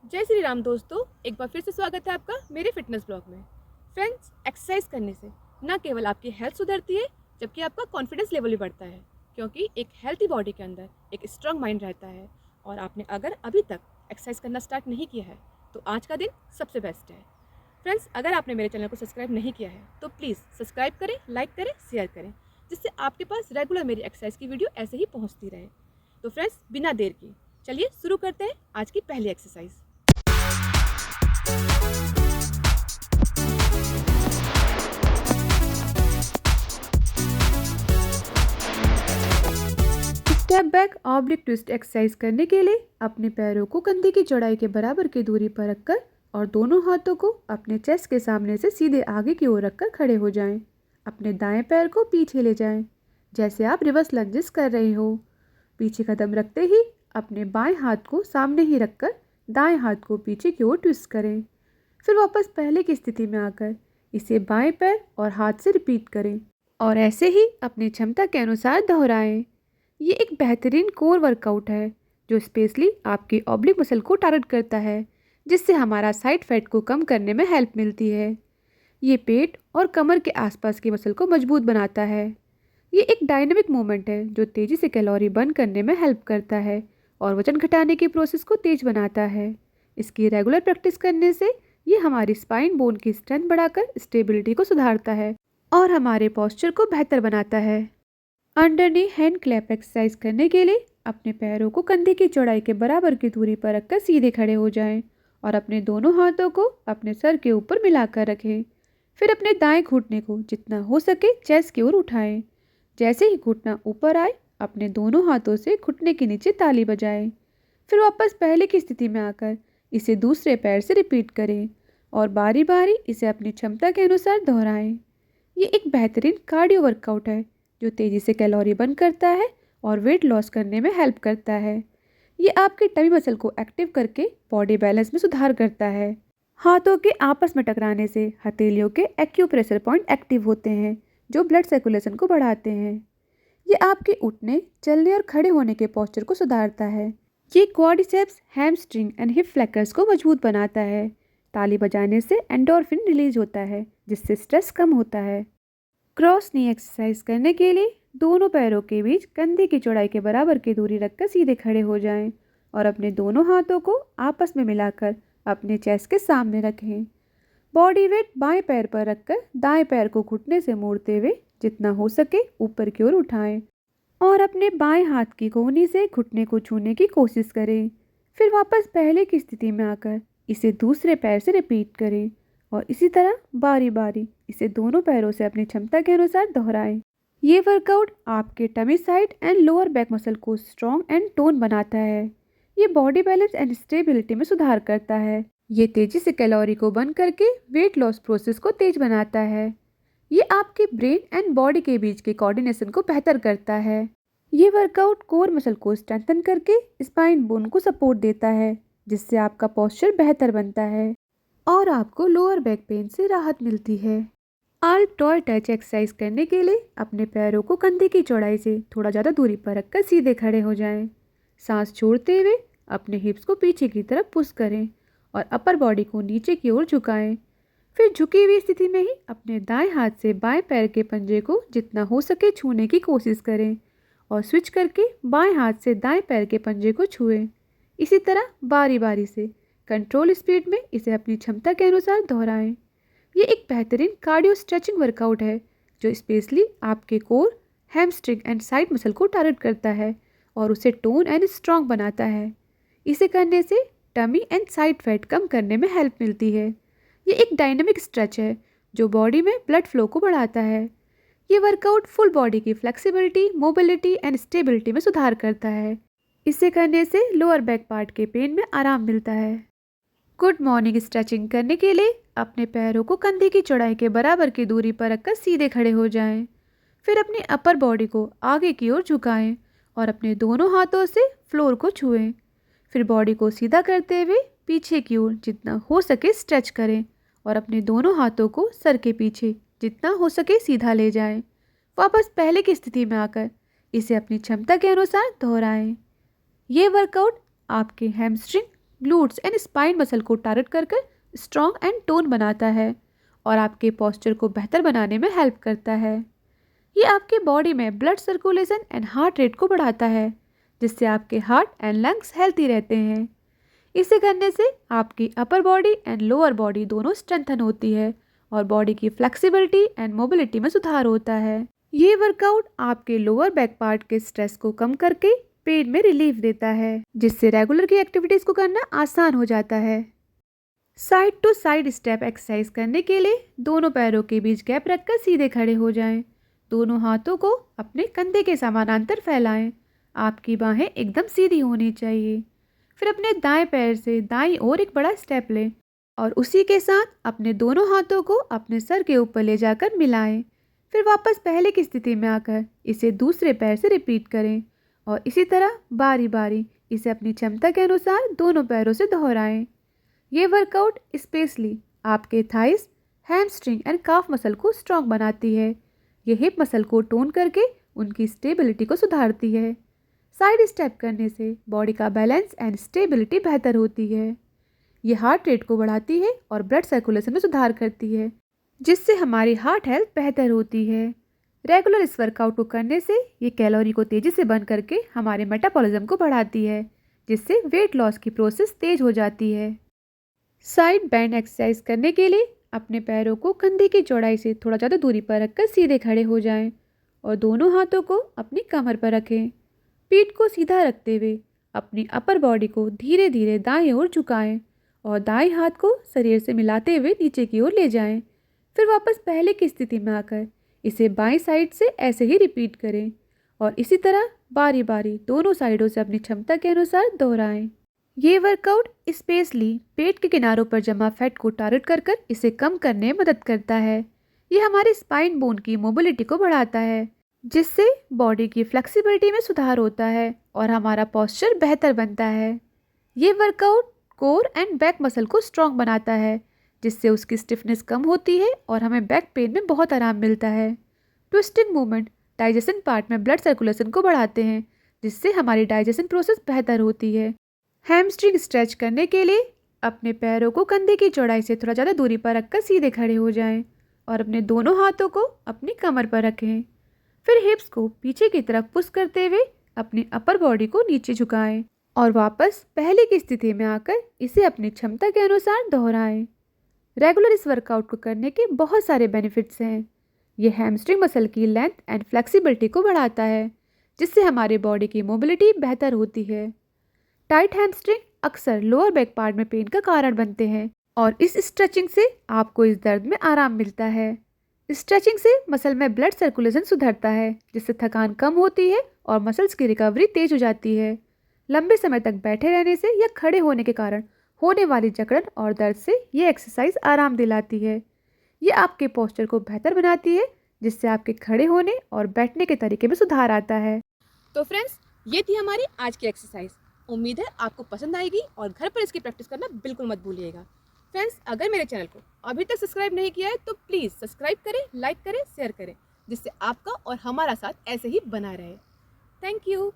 जय श्री राम दोस्तों, एक बार फिर से स्वागत है आपका मेरे फिटनेस ब्लॉग में। फ्रेंड्स, एक्सरसाइज करने से न केवल आपकी हेल्थ सुधरती है जबकि आपका कॉन्फिडेंस लेवल भी बढ़ता है, क्योंकि एक हेल्थी बॉडी के अंदर एक स्ट्रांग माइंड रहता है। और आपने अगर अभी तक एक्सरसाइज करना स्टार्ट नहीं किया है तो आज का दिन सबसे बेस्ट है। फ्रेंड्स, अगर आपने मेरे चैनल को सब्सक्राइब नहीं किया है तो प्लीज़ सब्सक्राइब करें, लाइक करें, शेयर करें, जिससे आपके पास रेगुलर मेरी एक्सरसाइज की वीडियो ऐसे ही पहुंचती रहे। तो फ्रेंड्स, बिना देर की चलिए शुरू करते हैं आज की पहली exercise. Step back oblique twist exercise करने के लिए अपने पैरों को कंधे की चौड़ाई के बराबर की दूरी पर रखकर और दोनों हाथों को अपने चेस्ट के सामने से सीधे आगे की ओर रखकर खड़े हो जाएं। अपने दाएं पैर को पीछे ले जाएं, जैसे आप रिवर्स लंजेस कर रहे हो। पीछे कदम रखते ही अपने बाएं हाथ को सामने ही रखकर दाएं हाथ को पीछे की ओर ट्विस्ट करें। फिर वापस पहले की स्थिति में आकर इसे बाएं पैर और हाथ से रिपीट करें और ऐसे ही अपनी क्षमता के अनुसार दोहराएं। ये एक बेहतरीन कोर वर्कआउट है जो स्पेशली आपकी ऑब्लिक मसल को टारगेट करता है, जिससे हमारा साइड फैट को कम करने में हेल्प मिलती है। ये पेट और कमर के आसपास की मसल को मजबूत बनाता है। ये एक डायनामिक मूवमेंट है जो तेज़ी से कैलोरी बर्न करने में हेल्प करता है और वजन घटाने की प्रोसेस को तेज बनाता है। इसकी रेगुलर प्रैक्टिस करने से ये हमारी स्पाइन बोन की स्ट्रेंथ बढ़ाकर स्टेबिलिटी को सुधारता है और हमारे पोस्चर को बेहतर बनाता है। अंडर नी हैंड क्लैप एक्सरसाइज करने के लिए अपने पैरों को कंधे की चौड़ाई के बराबर की दूरी पर रखकर सीधे खड़े हो जाएं और अपने दोनों हाथों को अपने सर के ऊपर मिलाकर रखें। फिर अपने दाएं घुटने को जितना हो सके चेस्ट की ओर उठाएं। जैसे ही घुटना ऊपर आए अपने दोनों हाथों से घुटने के नीचे ताली बजाएं। फिर वापस पहले की स्थिति में आकर इसे दूसरे पैर से रिपीट करें और बारी बारी इसे अपनी क्षमता के अनुसार दोहराएं। ये एक बेहतरीन कार्डियो वर्कआउट है जो तेज़ी से कैलोरी बर्न करता है और वेट लॉस करने में हेल्प करता है। ये आपके टमी मसल को एक्टिव करके बॉडी बैलेंस में सुधार करता है। हाथों के आपस में टकराने से हथेलियों के एक्यूप्रेशर पॉइंट एक्टिव होते हैं जो ब्लड सर्कुलेशन को बढ़ाते हैं। ये आपके उठने, चलने और खड़े होने के पोस्चर को सुधारता है। ये quadriceps, hamstring and hip flexors को मजबूत बनाता है। ताली बजाने से एंडोर्फिन रिलीज होता है जिससे स्ट्रेस कम होता है। क्रॉस नी एक्सरसाइज करने के लिए दोनों पैरों के बीच कंधे की चौड़ाई के बराबर की दूरी रखकर सीधे खड़े हो जाएं और अपने दोनों हाथों को आपस में मिलाकर अपने चेस्ट के सामने रखें। बॉडी वेट बाएं पैर पर रखकर दाएं पैर को घुटने से मोड़ते हुए जितना हो सके ऊपर की ओर उठाएं और अपने बाएं हाथ की कोहनी से घुटने को छूने की कोशिश करें। फिर वापस पहले की स्थिति में आकर इसे दूसरे पैर से रिपीट करें और इसी तरह बारी बारी इसे दोनों पैरों से अपनी क्षमता के अनुसार दोहराएं। ये वर्कआउट आपके tummy side and lower back muscle को स्ट्रॉन्ग एंड टोन बनाता है। ये बॉडी बैलेंस एंड स्टेबिलिटी में सुधार करता है। ये तेजी से कैलोरी को बर्न करके वेट लॉस प्रोसेस को तेज बनाता है। ये आपके ब्रेन एंड बॉडी के बीच के कोऑर्डिनेशन को बेहतर करता है। ये वर्कआउट कोर मसल को स्ट्रेंथन करके स्पाइन बोन को सपोर्ट देता है, जिससे आपका पोस्चर बेहतर बनता है और आपको लोअर बैक पेन से राहत मिलती है। आल्ट टॉय टच एक्सरसाइज करने के लिए अपने पैरों को कंधे की चौड़ाई से थोड़ा ज़्यादा दूरी पर रखकर सीधे खड़े हो जाएं। सांस छोड़ते हुए अपने हिप्स को पीछे की तरफ पुश करें और अपर बॉडी को नीचे की ओर झुकाएं। फिर झुकी हुई स्थिति में ही अपने दाएं हाथ से बाएं पैर के पंजे को जितना हो सके छूने की कोशिश करें और स्विच करके बाएं हाथ से दाएं पैर के पंजे को छुएं। इसी तरह बारी बारी से कंट्रोल स्पीड में इसे अपनी क्षमता के अनुसार दोहराएं। ये एक बेहतरीन कार्डियो स्ट्रेचिंग वर्कआउट है जो स्पेशली आपके core, hamstring and side muscle को टारगेट करता है और उसे टोन एंड स्ट्रॉन्ग बनाता है। इसे करने से टमी एंड साइड फैट कम करने में हेल्प मिलती है। ये एक डायनामिक स्ट्रेच है जो बॉडी में ब्लड फ्लो को बढ़ाता है। ये वर्कआउट फुल बॉडी की फ्लेक्सिबिलिटी, मोबिलिटी एंड स्टेबिलिटी में सुधार करता है। इसे करने से लोअर बैक पार्ट के पेन में आराम मिलता है। गुड मॉर्निंग स्ट्रेचिंग करने के लिए अपने पैरों को कंधे की चौड़ाई के बराबर की दूरी पर रखकर सीधे खड़े हो जाएं। फिर अपनी अपर बॉडी को आगे की ओर झुकाएं और अपने दोनों हाथों से फ्लोर को छुएं। फिर बॉडी को सीधा करते हुए पीछे की ओर जितना हो सके स्ट्रेच करें और अपने दोनों हाथों को सर के पीछे जितना हो सके सीधा ले जाएं। वापस पहले की स्थिति में आकर इसे अपनी क्षमता के अनुसार दोहराएं। ये वर्कआउट आपके hamstring, glutes and spine muscle को टारगेट कर स्ट्रॉन्ग एंड टोन बनाता है और आपके पोस्चर को बेहतर बनाने में हेल्प करता है। ये आपके बॉडी में blood circulation and heart rate को बढ़ाता है, जिससे आपके हार्ट एंड लंग्स हेल्थी रहते हैं। इसे करने से आपकी upper body and lower body दोनों स्ट्रेंथन होती है और बॉडी की फ्लेक्सिबिलिटी एंड मोबिलिटी में सुधार होता है। ये वर्कआउट आपके लोअर बैक पार्ट के स्ट्रेस को कम करके पेन में रिलीफ देता है, जिससे रेगुलर की एक्टिविटीज़ को करना आसान हो जाता है। Side to side step exercise करने के लिए दोनों पैरों के बीच गैप रखकर सीधे खड़े हो जाएं। दोनों हाथों को अपने कंधे के समानांतर फैलाएं। आपकी बाहें एकदम सीधी होनी चाहिए। फिर अपने दाएं पैर से दाईं ओर एक बड़ा स्टेप लें और उसी के साथ अपने दोनों हाथों को अपने सर के ऊपर ले जाकर मिलाएं। फिर वापस पहले की स्थिति में आकर इसे दूसरे पैर से रिपीट करें और इसी तरह बारी बारी इसे अपनी क्षमता के अनुसार दोनों पैरों से दोहराएं। ये वर्कआउट स्पेशली आपके thighs, hamstring and calf muscle को स्ट्रॉन्ग बनाती है। ये हिप मसल को टोन करके उनकी स्टेबिलिटी को सुधारती है। साइड स्टेप करने से बॉडी का बैलेंस एंड स्टेबिलिटी बेहतर होती है। ये हार्ट रेट को बढ़ाती है और ब्लड सर्कुलेशन में सुधार करती है, जिससे हमारी हार्ट हेल्थ बेहतर होती है। रेगुलर इस वर्कआउट को करने से ये कैलोरी को तेज़ी से बर्न करके हमारे मेटाबॉलिज्म को बढ़ाती है, जिससे वेट लॉस की प्रोसेस तेज हो जाती है। साइड बैंड एक्सरसाइज करने के लिए अपने पैरों को कंधे की चौड़ाई से थोड़ा ज़्यादा दूरी पर रखकर सीधे खड़े हो जाएं और दोनों हाथों को अपनी कमर पर रखें। पीठ को सीधा रखते हुए अपनी अपर बॉडी को धीरे धीरे दाएं ओर झुकाएं और दाएं हाथ को शरीर से मिलाते हुए नीचे की ओर ले जाएं। फिर वापस पहले की स्थिति में आकर इसे बाएं साइड से ऐसे ही रिपीट करें और इसी तरह बारी बारी दोनों साइडों से अपनी क्षमता के अनुसार दोहराएं। ये वर्कआउट स्पेशली पेट के किनारों पर जमा फैट को टारगेट कर इसे कम करने में मदद करता है। ये हमारे स्पाइन बोन की मोबिलिटी को बढ़ाता है, जिससे बॉडी की फ्लेक्सिबिलिटी में सुधार होता है और हमारा पोस्चर बेहतर बनता है। ये workout core and back muscle को स्ट्रॉन्ग बनाता है, जिससे उसकी स्टिफनेस कम होती है और हमें बैक पेन में बहुत आराम मिलता है। ट्विस्टिंग मूवमेंट डाइजेशन पार्ट में ब्लड सर्कुलेशन को बढ़ाते हैं, जिससे हमारी डाइजेशन प्रोसेस बेहतर होती है। हैमस्ट्रिंग स्ट्रेच करने के लिए अपने पैरों को कंधे की चौड़ाई से थोड़ा ज़्यादा दूरी पर रखकर सीधे खड़े हो जाएं और अपने दोनों हाथों को अपनी कमर पर रखें। फिर हिप्स को पीछे की तरफ पुश करते हुए अपनी अपर बॉडी को नीचे झुकाएं और वापस पहले की स्थिति में आकर इसे अपनी क्षमता के अनुसार दोहराएं। रेगुलर इस वर्कआउट को करने के बहुत सारे बेनिफिट्स हैं। ये हैमस्ट्रिंग मसल की लेंथ एंड फ्लेक्सिबिलिटी को बढ़ाता है, जिससे हमारे बॉडी की मोबिलिटी बेहतर होती है। टाइट हैमस्ट्रिंग अक्सर लोअर बैक पार्ट में पेन का कारण बनते हैं और इस स्ट्रेचिंग से आपको इस दर्द में आराम मिलता है। स्ट्रेचिंग से मसल में ब्लड सर्कुलेशन सुधरता है, जिससे थकान कम होती है और मसल्स की रिकवरी तेज हो जाती है। लंबे समय तक बैठे रहने से या खड़े होने के कारण होने वाली जकड़न और दर्द से ये एक्सरसाइज आराम दिलाती है। ये आपके पोस्चर को बेहतर बनाती है, जिससे आपके खड़े होने और बैठने के तरीके में सुधार आता है। तो फ्रेंड्स, ये थी हमारी आज की एक्सरसाइज। उम्मीद है आपको पसंद आएगी और घर पर इसकी प्रैक्टिस करना बिल्कुल मत भूलिएगा। फ्रेंड्स, अगर मेरे चैनल को अभी तक सब्सक्राइब नहीं किया है तो प्लीज़ सब्सक्राइब करें, लाइक करें, शेयर करें, जिससे आपका और हमारा साथ ऐसे ही बना रहे। Thank you.